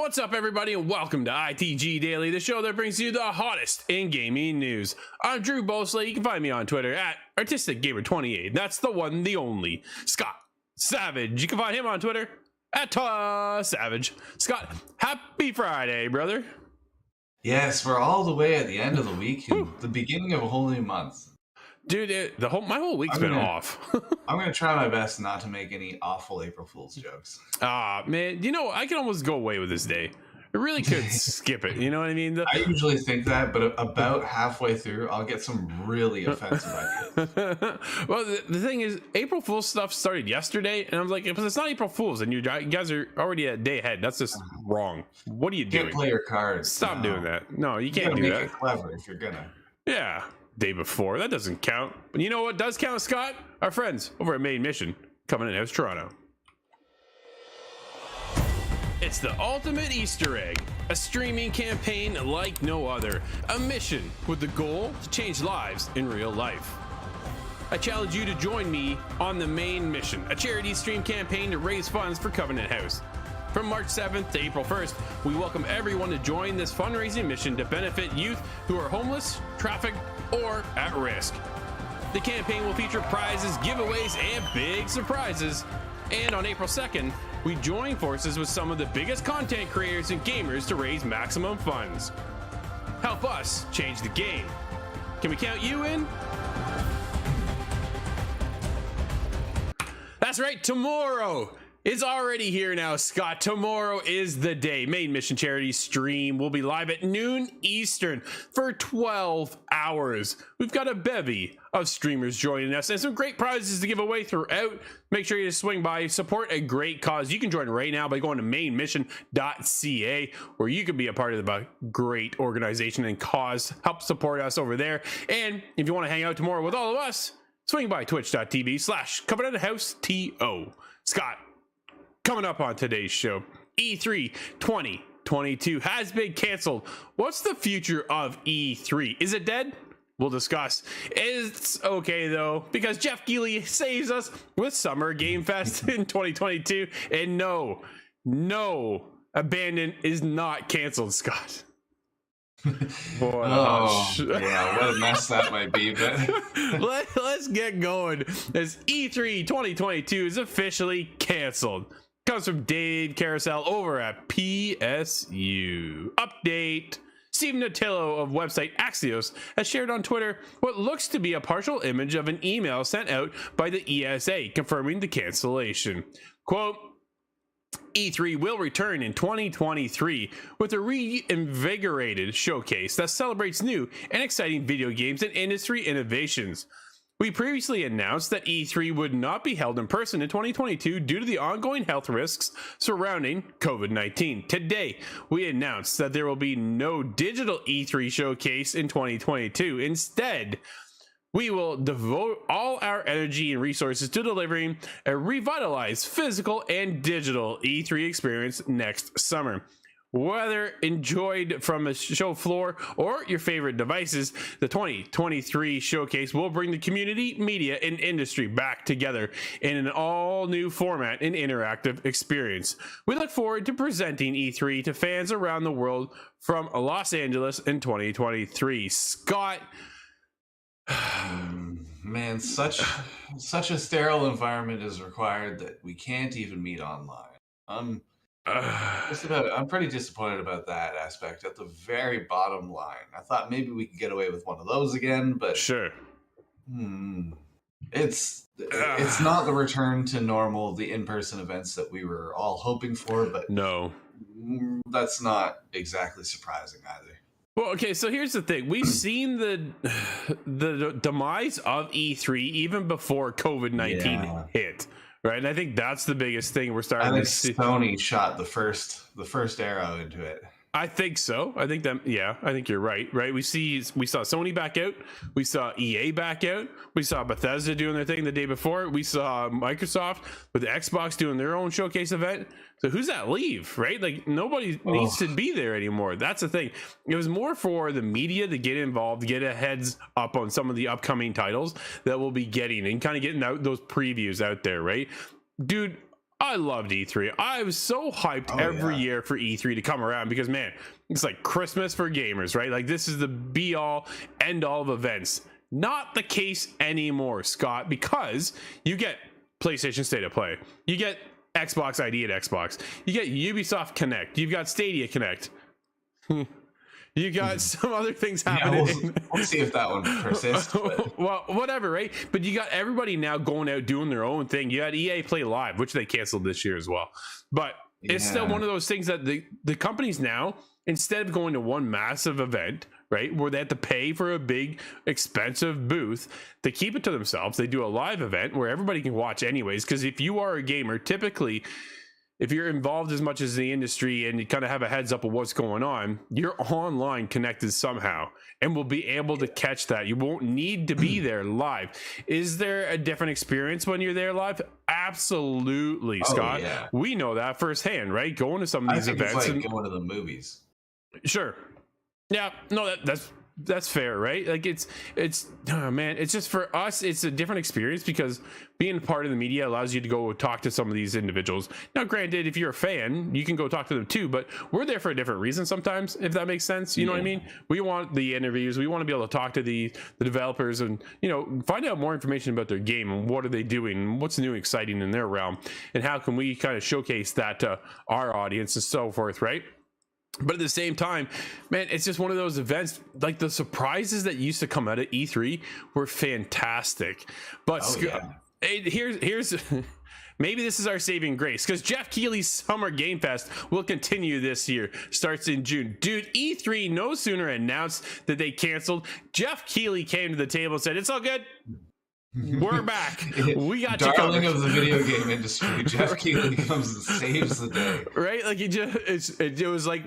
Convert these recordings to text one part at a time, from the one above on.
What's up, everybody, and welcome to ITG Daily, the show that brings you the hottest in gaming news. I'm Drew Bosley. You can find me on Twitter at ArtisticGamer28. That's the one, the only. Scott Savage. You can find him on Twitter at Savage. Scott, happy Friday, brother. Yes, we're all the way at the end of the week and the beginning of a whole new month. Dude, my whole week's been off. I'm going to try my best not to make any awful April Fool's jokes. Man, you know, I can almost go away with this day. I really could skip it, you know what I mean? I usually think that, but about halfway through, I'll get some really offensive ideas. Well, the thing is, April Fool's stuff started yesterday, and I was like, if it's not April Fool's, and you guys are already a day ahead, that's just wrong. What are you doing? Can't play your cards. Stop doing that. No, you can't do make that. It clever if you're gonna. Yeah, day before. That doesn't count. But you know what does count, Scott? Our friends over at Main Mission, coming in house Toronto. It's the ultimate Easter egg, a streaming campaign like no other, a mission with the goal to change lives in real life. I challenge you to join me on the Main Mission, a charity stream campaign to raise funds for Covenant House. From March 7th to April 1st, we welcome everyone to join this fundraising mission to benefit youth who are homeless, trafficked, or at risk. The campaign will feature prizes, giveaways, and big surprises. And on April 2nd, we join forces with some of the biggest content creators and gamers to raise maximum funds. Help us change the game. Can we count you in? That's right, tomorrow. It's already here now, Scott. Tomorrow is the day. Main Mission Charity stream will be live at noon Eastern for 12 hours. We've got a bevy of streamers joining us and some great prizes to give away throughout. Make sure you swing by, support a great cause. You can join right now by going to mainmission.ca, where you can be a part of the great organization and cause. Help support us over there. And if you want to hang out tomorrow with all of us, swing by twitch.tv/CovenantHouseTO. Scott, coming up on today's show, E3 2022 has been canceled. What's the future of E3? Is it dead? We'll discuss. It's okay though, because Geoff Keighley saves us with Summer Game Fest in 2022. And no, Abandon is not canceled, Scott. Boy, yeah, what a mess that might be, but let's get going, as E3 2022 is officially canceled. Comes from Dave Carousel over at PSU. Update. Steve Natillo of website Axios has shared on Twitter what looks to be a partial image of an email sent out by the ESA confirming the cancellation. Quote, E3 will return in 2023 with a reinvigorated showcase that celebrates new and exciting video games and industry innovations. We previously announced that E3 would not be held in person in 2022 due to the ongoing health risks surrounding COVID-19. Today, we announced that there will be no digital E3 showcase in 2022. Instead, we will devote all our energy and resources to delivering a revitalized physical and digital E3 experience next summer. Whether enjoyed from a show floor or your favorite devices, the 2023 showcase will bring the community, media, and industry back together in an all-new format and interactive experience. We look forward to presenting E3 to fans around the world from Los Angeles in 2023. Scott, man, such a sterile environment is required that we can't even meet online. I'm pretty disappointed about that aspect. At the very bottom line, I thought maybe we could get away with one of those again, but sure, it's not the return to normal, the in-person events that we were all hoping for. But no, that's not exactly surprising either. Well, okay, so here's the thing. We've seen the demise of E3 even before COVID-19 hit. Right, and I think that's the biggest thing we're starting to see. Sony shot the first arrow into it. I think so. I think you're right. Right, we saw Sony back out. We saw EA back out. We saw Bethesda doing their thing the day before. We saw Microsoft with the Xbox doing their own showcase event. So who's that leave? Right, like nobody needs to be there anymore. That's the thing. It was more for the media to get involved, get a heads up on some of the upcoming titles that we'll be getting, and kind of getting out those previews out there. Right, dude. I loved E3. I was so hyped every year for E3 to come around because, man, it's like Christmas for gamers, right? Like, this is the be all end all of events. Not the case anymore, Scott, because you get PlayStation State of Play, you get Xbox ID at Xbox, you get Ubisoft Connect, you've got Stadia Connect. You got some other things happening. Yeah, we'll see if that one persists. But... well, whatever, right? But you got everybody now going out doing their own thing. You had EA Play Live, which they canceled this year as well. But it's still one of those things that the companies now, instead of going to one massive event, right, where they have to pay for a big, expensive booth, they keep it to themselves. They do a live event where everybody can watch anyways. Because if you are a gamer, typically, if you're involved as much as the industry and you kind of have a heads up of what's going on, you're online connected somehow and will be able to catch that. You won't need to be there live. Is there a different experience when you're there live? Absolutely, Scott. Yeah. We know that firsthand, right? Going to some of these events. It's like going to the movies. Sure. Yeah. No, that's fair, right? Like it's oh man, it's just for us, it's a different experience because being part of the media allows you to go talk to some of these individuals. Now, granted, if you're a fan, you can go talk to them too, but we're there for a different reason sometimes, if that makes sense. You know what I mean? We want the interviews, we want to be able to talk to the developers and, you know, find out more information about their game and what are they doing and what's new and exciting in their realm and how can we kind of showcase that to our audience and so forth, right? But at the same time, man, it's just one of those events. Like the surprises that used to come out of E3 were fantastic. But here's maybe this is our saving grace because Geoff Keighley's Summer Game Fest will continue this year. Starts in June. Dude, E3 no sooner announced that they canceled. Geoff Keighley came to the table and said, "It's all good. We're back. We got darling you covered." of the video game industry. Geoff Keighley comes and saves the day. Right? Like it was like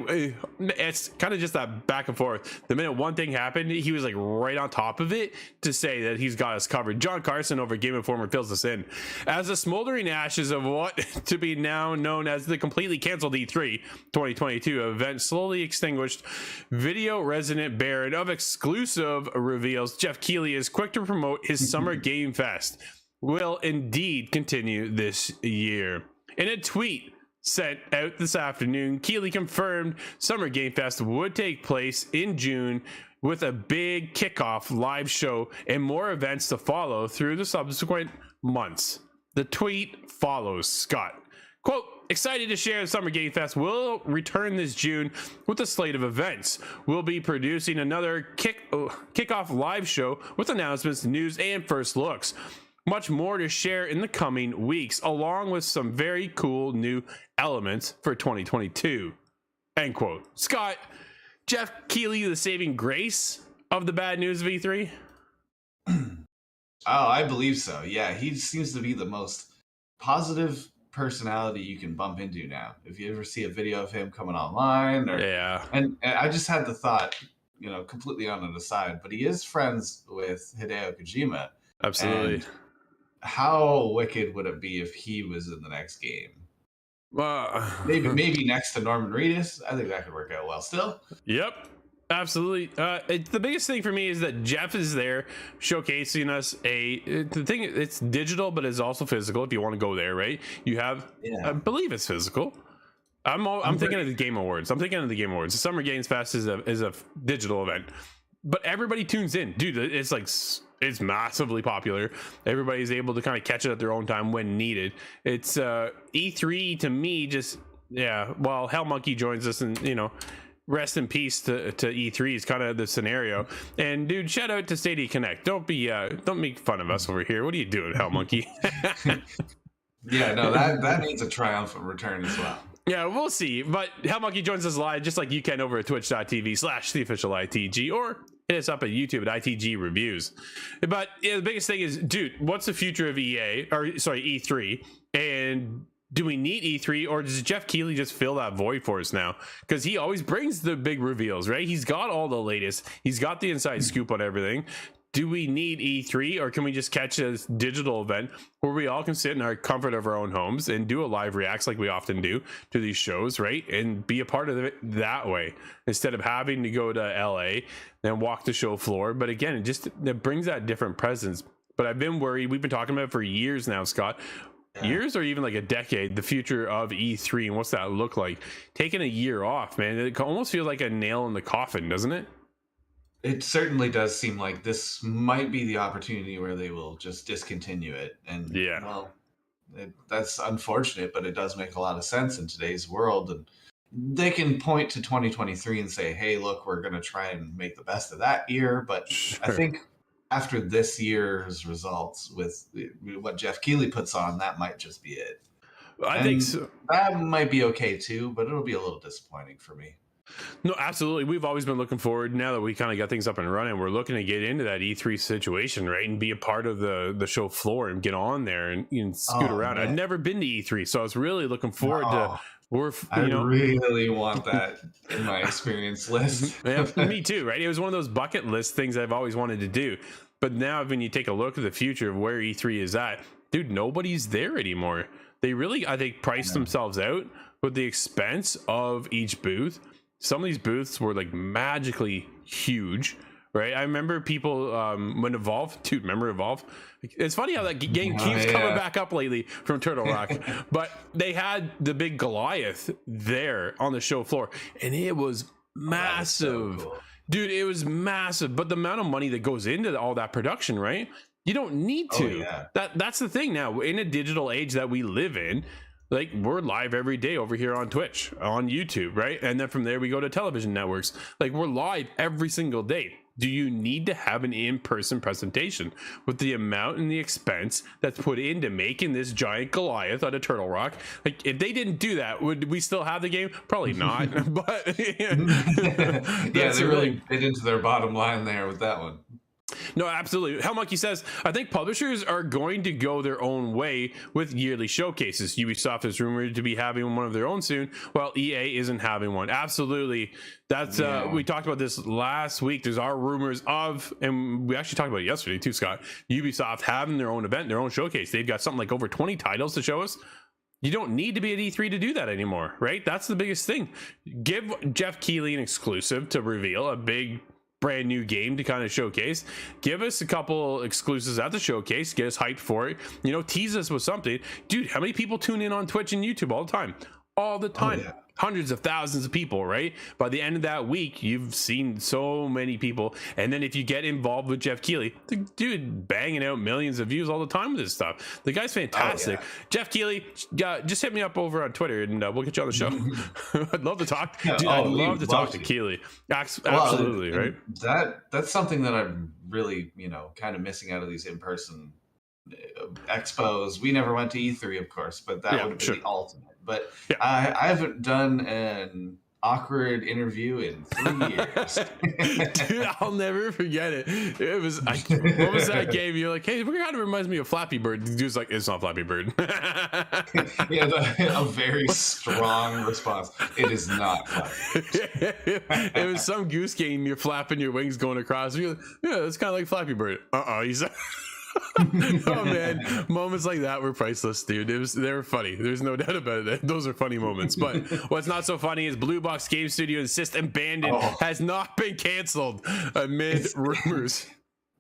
it's kind of just that back and forth. The minute one thing happened, he was like right on top of it to say that he's got us covered. John Carson over Game Informer fills us in as the smoldering ashes of what to be now known as the completely canceled E3 2022 event slowly extinguished. Video resident baron of exclusive reveals Geoff Keighley is quick to promote his Summer Game Fest will indeed continue this year. In a tweet sent out this afternoon, Keighley confirmed Summer Game Fest would take place in June with a big kickoff live show and more events to follow through the subsequent months. The tweet follows, Scott. Quote, "Excited to share the Summer Game Fest will return this June with a slate of events. We'll be producing another kickoff live show with announcements, news, and first looks. Much more to share in the coming weeks, along with some very cool new elements for 2022. End quote. Scott, Geoff Keighley, the saving grace of the bad news of E3? Oh, I believe so. Yeah, he seems to be the most positive personality you can bump into now. If you ever see a video of him coming online, or, and I just had the thought, you know, completely on an aside, but he is friends with Hideo Kojima. Absolutely. And how wicked would it be if he was in the next game? Maybe next to Norman Reedus. I think that could work out well still. Yep. Absolutely. The biggest thing for me is that Geoff is there showcasing us the thing. It's digital, but it's also physical. If you want to go there, right? You have, I believe it's physical. I'm thinking of the Game Awards. The Summer Games Fest is a digital event, but everybody tunes in, dude. It's like it's massively popular. Everybody's able to kind of catch it at their own time when needed. It's E3 to me. Just well, Hell Monkey joins us, and you know. Rest in peace to E3 is kind of the scenario. And dude, shout out to Stadia Connect. Don't make fun of us over here. What are you doing, Hell Monkey? Yeah, no, that needs a triumphant return as well. Yeah, we'll see. But Hell Monkey joins us live, just like you can over at twitch.tv/theofficialITG, or hit us up at YouTube at ITG Reviews. But the biggest thing is, dude, what's the future of E3? And do we need E3, or does Geoff Keighley just fill that void for us now? Because he always brings the big reveals, right? He's got all the latest. He's got the inside scoop on everything. Do we need E3, or can we just catch a digital event where we all can sit in our comfort of our own homes and do a live reacts like we often do to these shows, right? And be a part of it that way, instead of having to go to LA and walk the show floor. But again, it brings that different presence. But I've been worried. We've been talking about it for years now, Scott. years or even like a decade, the future of E3 and what's that look like. Taking a year off, man, it almost feels like a nail in the coffin, doesn't it? It certainly does seem like this might be the opportunity where they will just discontinue it. And well, that's unfortunate, but it does make a lot of sense in today's world. And they can point to 2023 and say, hey, look, we're going to try and make the best of that year. But I think after this year's results with what Geoff Keighley puts on, that might just be it. I think so. That might be okay too, but it'll be a little disappointing for me. No, absolutely. We've always been looking forward. Now that we kind of got things up and running, we're looking to get into that E3 situation, right, and be a part of the show floor and get on there and scoot around. Man. I've never been to E3, so I was really looking forward to. I really want that in my experience list. Yeah, me too, right? It was one of those bucket list things I've always wanted to do. But now when you take a look at the future of where E3 is at, dude, nobody's there anymore. They really, I think, priced themselves out with the expense of each booth. Some of these booths were like magically huge, right? I remember people when Evolve, dude, remember Evolve? It's funny how that game keeps coming back up lately from Turtle Rock, but they had the big Goliath there on the show floor, and it was massive. So cool. Dude, it was massive, but the amount of money that goes into all that production, right? You don't need to. That's the thing now. In a digital age that we live in, like, we're live every day over here on Twitch, on YouTube, right? And then from there we go to television networks. Like, we're live every single day. Do you need to have an in-person presentation with the amount and the expense that's put into making this giant Goliath out of Turtle Rock? Like, if they didn't do that, would we still have the game? Probably not. But they really fit into their bottom line there with that one. No, absolutely. Hell Monkey says, I think publishers are going to go their own way with yearly showcases. Ubisoft is rumored to be having one of their own soon, while EA isn't having one. Absolutely. That's we talked about this last week. There's our rumors of, and we actually talked about it yesterday too, Scott, Ubisoft having their own event, their own showcase. They've got something like over 20 titles to show us. You don't need to be at E3 to do that anymore, right? That's the biggest thing. Give Geoff Keighley an exclusive to reveal a big brand new game to kind of showcase. Give us a couple exclusives at the showcase, get us hyped for it, tease us with something. Dude, how many people tune in on Twitch and YouTube all the time? Hundreds of thousands of people, right? By the end of that week, you've seen so many people. And then if you get involved with Geoff Keighley, the dude banging out millions of views all the time with this stuff. The guy's fantastic. Geoff Keighley, just hit me up over on Twitter and we'll get you on the show. I'd love to talk. Dude, I'd love to talk to Keighley. Absolutely, right? That's something that I'm really, kind of missing out of these in-person expos. We never went to E3, of course, but that would have been the ultimate. But I haven't done an awkward interview in 3 years. Dude, I'll never forget it. It was what was that game? You're like, hey, it kind of reminds me of Flappy Bird. The dude's like, it's not Flappy Bird. A very strong response. It is not Flappy Bird. It was some goose game. You're flapping your wings going across. You're like, yeah, it's kind of like Flappy Bird. He's oh man, moments like that were priceless, dude. They were funny. There's no doubt about it. Those are funny moments. But what's not so funny is Blue Box Game Studio insists Abandoned has not been canceled amid rumors.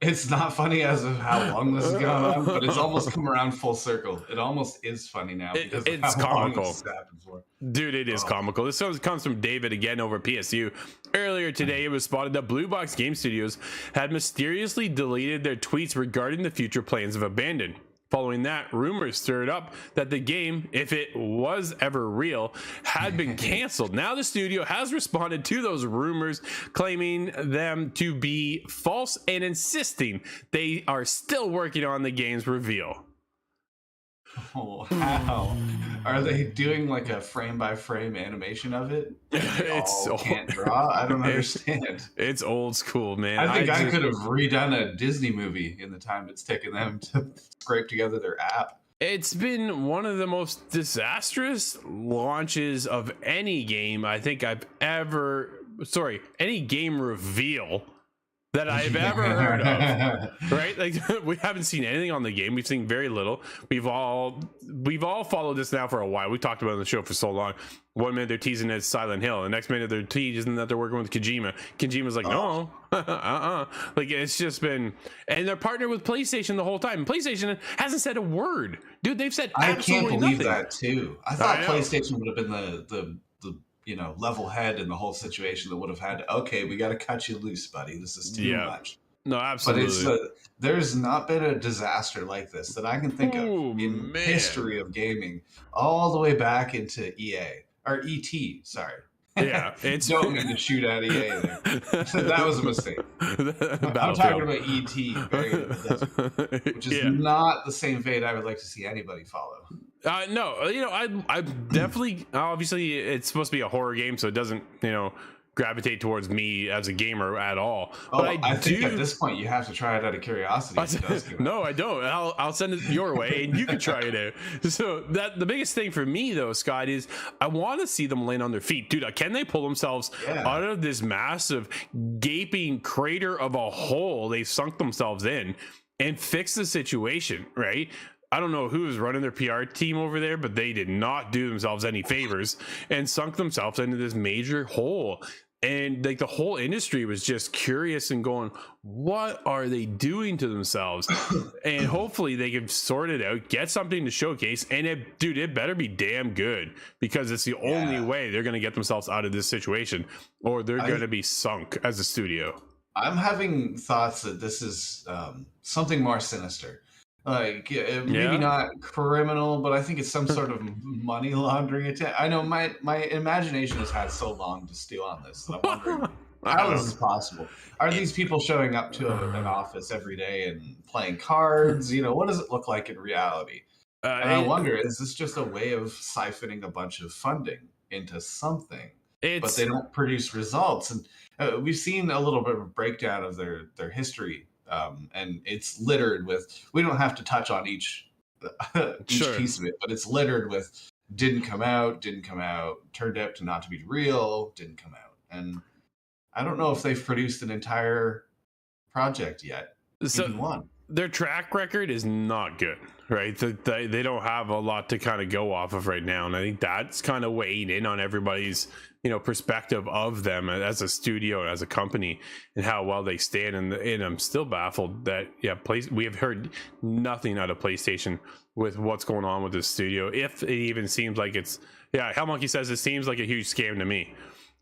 It's not funny as of how long this has gone on, but it's almost come around full circle. It almost is funny now because it's comical. For. Dude, it is comical. This comes from David again over PSU. Earlier today, it was spotted that Blue Box Game Studios had mysteriously deleted their tweets regarding the future plans of Abandoned. Following that, rumors stirred up that the game, if it was ever real, had been canceled. Now the studio has responded to those rumors, claiming them to be false and insisting they are still working on the game's reveal. Oh, wow. Are they doing like a frame-by-frame animation of it? Can't draw? I don't understand. It's old school, man. I think I could have redone a Disney movie in the time it's taken them to scrape together their app. It's been one of the most disastrous launches of any game I think I've ever... any game reveal that I've ever heard of, right? Like we haven't seen anything on the game. We've seen very little. We've all followed this now for a while. We talked about it on the show for so long. 1 minute they're teasing it's Silent Hill, the next minute they're teasing that they're working with Kojima. Kojima's like, no, like it's just been, and they're partnered with PlayStation the whole time. PlayStation hasn't said a word, dude. They've said absolutely I can't believe nothing. that too. I thought PlayStation would have been the level head in the whole situation that would have had, okay, we got to cut you loose, buddy. This is too much. No, absolutely. But there's not been a disaster like this that I can think of in history of gaming, all the way back into EA or ET. Sorry. Yeah, it's don't mean to shoot at EA there. That was a mistake. I'm talking about ET, which is not the same fate I would like to see anybody follow. No, I definitely, obviously it's supposed to be a horror game, so it doesn't, gravitate towards me as a gamer at all. But I think at this point you have to try it out of curiosity. No, I don't. I'll send it your way and you can try it out. So the biggest thing for me though, Scott, is I want to see them land on their feet. Dude, can they pull themselves out of this massive gaping crater of a hole they've sunk themselves in and fix the situation, right? I don't know who was running their PR team over there, but they did not do themselves any favors and sunk themselves into this major hole. And like the whole industry was just curious and going, what are they doing to themselves? And hopefully they can sort it out, get something to showcase. And it better be damn good, because it's the only way they're going to get themselves out of this situation, or they're going to be sunk as a studio. I'm having thoughts that this is something more sinister. Like maybe not criminal, but I think it's some sort of money laundering attempt. I know my imagination has had so long to stew on this that I'm wondering how is this possible? Are these people showing up to an office every day and playing cards? What does it look like in reality? And I wonder, is this just a way of siphoning a bunch of funding into something, but they don't produce results? And we've seen a little bit of a breakdown of their history. And it's littered with, we don't have to touch on each piece of it, but it's littered with didn't come out, turned out to not to be real, didn't come out. And I don't know if they've produced an entire project yet. Even one. Their track record is not good, right? They don't have a lot to kind of go off of right now. And I think that's kind of weighing in on everybody's perspective of them as a studio and as a company and how well they stand. And I'm still baffled that we have heard nothing out of PlayStation with what's going on with this studio. If it even seems like it's Hell Monkey says it seems like a huge scam to me,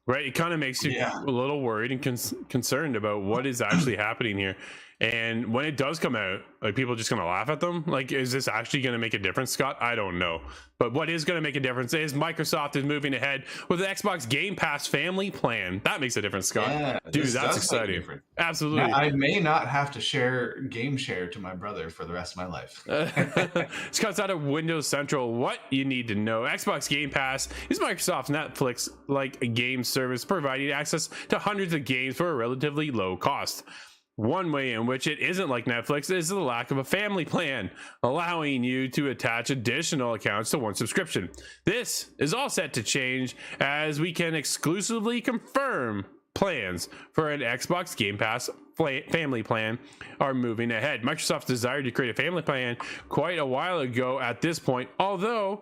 right? It kind of makes you a little worried and concerned about what is actually happening here. And when it does come out, like, people just gonna laugh at them? Like, is this actually gonna make a difference, Scott? I don't know. But what is gonna make a difference is Microsoft is moving ahead with the Xbox Game Pass family plan. That makes a difference, Scott. Yeah, dude, that's exciting. Absolutely. Now, I may not have to share to my brother for the rest of my life. Scott's out of Windows Central. What you need to know: Xbox Game Pass is Microsoft's Netflix-like a game service providing access to hundreds of games for a relatively low cost. One way in which it isn't like Netflix is the lack of a family plan, allowing you to attach additional accounts to one subscription. This is all set to change as we can exclusively confirm plans for an Xbox Game Pass family plan are moving ahead. Microsoft's desire to create a family plan quite a while ago at this point, although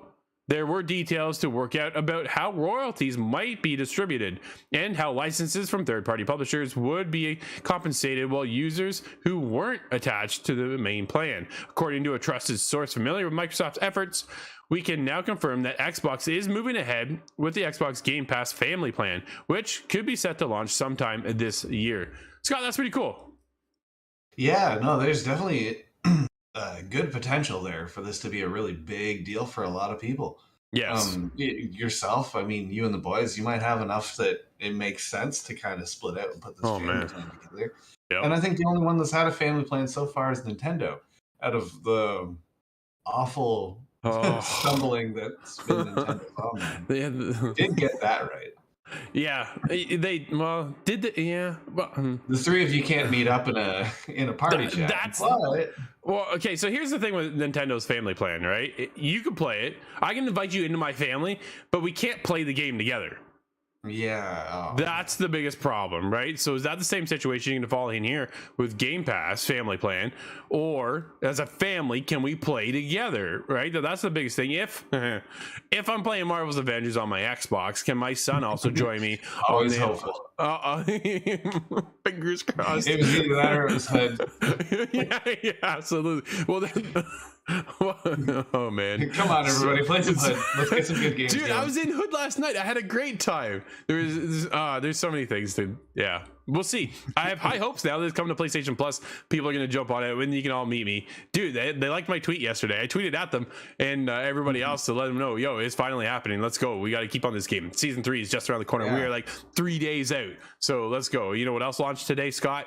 there were details to work out about how royalties might be distributed and how licenses from third-party publishers would be compensated while users who weren't attached to the main plan. According to a trusted source familiar with Microsoft's efforts, we can now confirm that Xbox is moving ahead with the Xbox Game Pass family plan, which could be set to launch sometime this year. Scott, that's pretty cool. Yeah, no, there's definitely good potential there for this to be a really big deal for a lot of people. Yes. Yourself, I mean, you and the boys, you might have enough that it makes sense to kind of split out and put this family plan together. Yep. And I think the only one that's had a family plan so far is Nintendo, out of the awful stumbling that's been Nintendo. Oh, man. They did get that right. Yeah, they did the the three of you can't meet up in a party chat. Well, okay, so here's the thing with Nintendo's family plan, right? You can play it. I can invite you into my family, but we can't play the game together. Yeah. Oh. That's the biggest problem, right? So is that the same situation you're gonna fall in here with Game Pass family plan, or as a family can we play together, right? That's the biggest thing. If I'm playing Marvel's Avengers on my Xbox, can my son also join me? Always hopeful. Fingers crossed. It was either that or it was Hood. yeah, absolutely. Well, then, oh man, come on everybody, play some Hood. Let's get some good games. Dude, I was in Hood last night. I had a great time. There's so many things, dude. Yeah, we'll see. I have high hopes now that it's coming to PlayStation Plus. People are gonna jump on it when you can all meet me, dude. They liked my tweet yesterday. I tweeted at them and everybody else to let them know, yo, it's finally happening. Let's go. We got to keep on this game. Season 3 is just around the corner. We are like 3 days out, so let's go. You know what else launched today, Scott?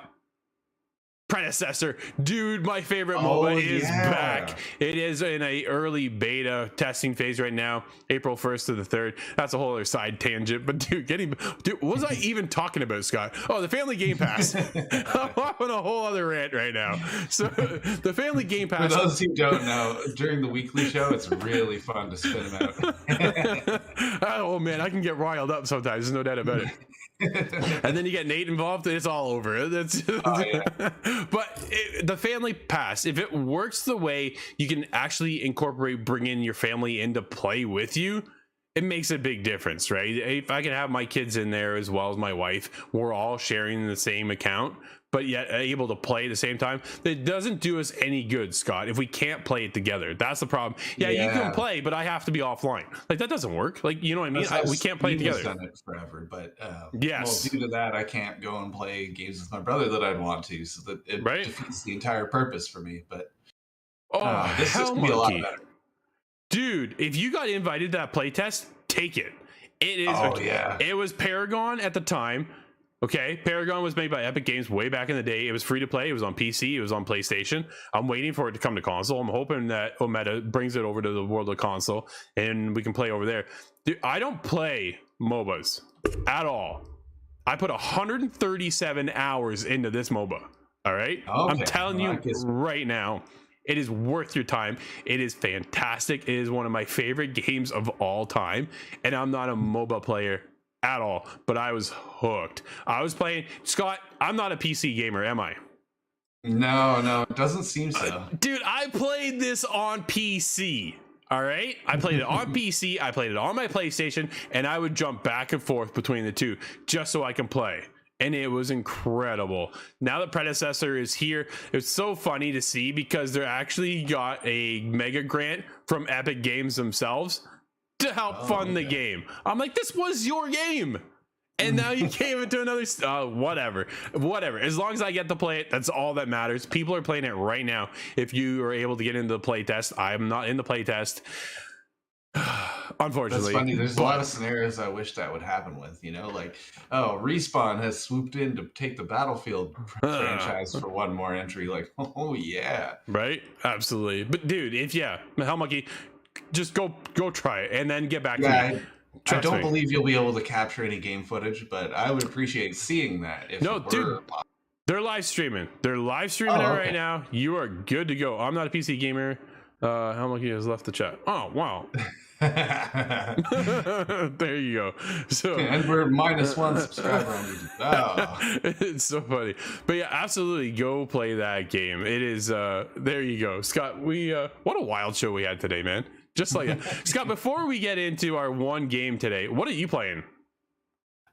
Predecessor, dude, my favorite MOBA is back. It is in a early beta testing phase right now, April 1st to the 3rd. That's a whole other side tangent, but dude, what was I even talking about, Scott? Oh, the family Game Pass. I'm on a whole other rant right now. So the family Game Pass, for those who don't know, during the weekly show it's really fun to spin them out. Oh man, I can get riled up sometimes, there's no doubt about it. And then you get Nate involved and it's all over. But the family pass, if it works the way you can actually incorporate bringing your family into play with you, it makes a big difference, right? If I can have my kids in there as well as my wife, we're all sharing the same account but yet able to play at the same time, it doesn't do us any good, Scott, if we can't play it together. That's the problem. Yeah, you can play, but I have to be offline. Like, that doesn't work. Like, you know what I mean? We can't play together. Done it forever, but yes. Well, due to that, I can't go and play games with my brother that I'd want to, so that it defeats the entire purpose for me. But this is gonna be a lot better. Dude, if you got invited to that playtest, take it. It is. It was Paragon at the time. Okay, Paragon was made by Epic Games way back in the day. It was free to play. It was on PC. It was on PlayStation. I'm waiting for it to come to console. I'm hoping that Omega brings it over to the world of console and we can play over there. Dude, I don't play MOBAs at all. I put 137 hours into this MOBA. All right, I'm telling you right now, it is worth your time. It is fantastic. It is one of my favorite games of all time, and I'm not a MOBA player at all, but I was hooked. I was playing, Scott, I'm not a PC gamer, am I? No, it doesn't seem so. Dude, I played this on PC. All right, I played it on PC, I played it on my PlayStation, and I would jump back and forth between the two just so I can play. And it was incredible. Now that Predecessor is here, it's so funny to see because they're actually got a mega grant from Epic Games themselves to help fund the game. I'm like, this was your game, and now you came into another whatever. As long as I get to play it, that's all that matters. People are playing it right now. If you are able to get into the playtest, I'm not in the playtest. Unfortunately, that's funny. There's a lot of scenarios I wish that would happen with, like, Respawn has swooped in to take the Battlefield franchise for one more entry. Like, oh yeah, right, absolutely. But dude, if Hell Monkey, just go try it and then get back to me. I don't believe you'll be able to capture any game footage, but I would appreciate seeing that. Dude, they're live streaming. It right now. You are good to go. I'm not a PC gamer. Hell Monkey has left the chat. Oh wow. There you go. So and we're -1 subscriber on YouTube. It's so funny, but yeah, absolutely go play that game. It is there you go, Scott. We what a wild show we had today, man. Just like that. Scott, before we get into our one game today, what are you playing?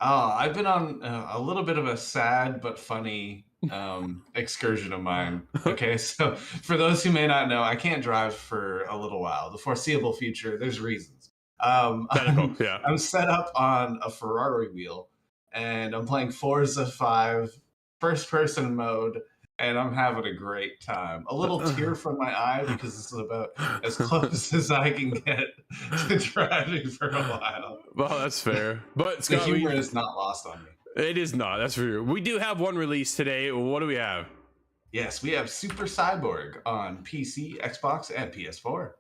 I've been on a little bit of a sad but funny excursion of mine. Okay, so for those who may not know, I can't drive for a little while. The foreseeable future, there's reasons. I'm set up on a Ferrari wheel, and I'm playing Forza 5 first-person mode, and I'm having a great time. A little tear from my eye because this is about as close as I can get to driving for a while. Well, that's fair. But Scott, the humor is not lost on me. It is not. That's for sure. We do have one release today. What do we have? Yes, we have Super Cyborg on PC, Xbox, and PS4.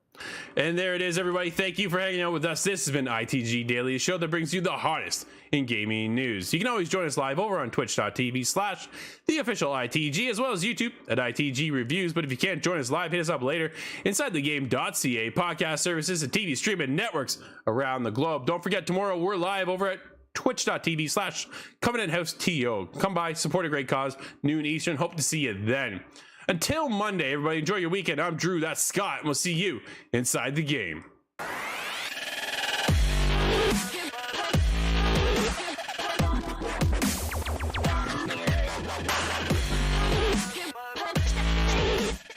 And there it is, everybody. Thank you for hanging out with us. This has been ITG Daily, a show that brings you the hottest in gaming news. You can always join us live over on twitch.tv/theofficialITG, as well as YouTube at ITG Reviews. But if you can't join us live, hit us up later inside thegame.ca, podcast services and TV streaming networks around the globe. Don't forget, tomorrow we're live over at twitch.tv/Covenant House TO. Come by, support a great cause, noon Eastern. Hope to see you then. Until Monday, everybody, enjoy your weekend. I'm Drew, that's Scott, and we'll see you inside the game.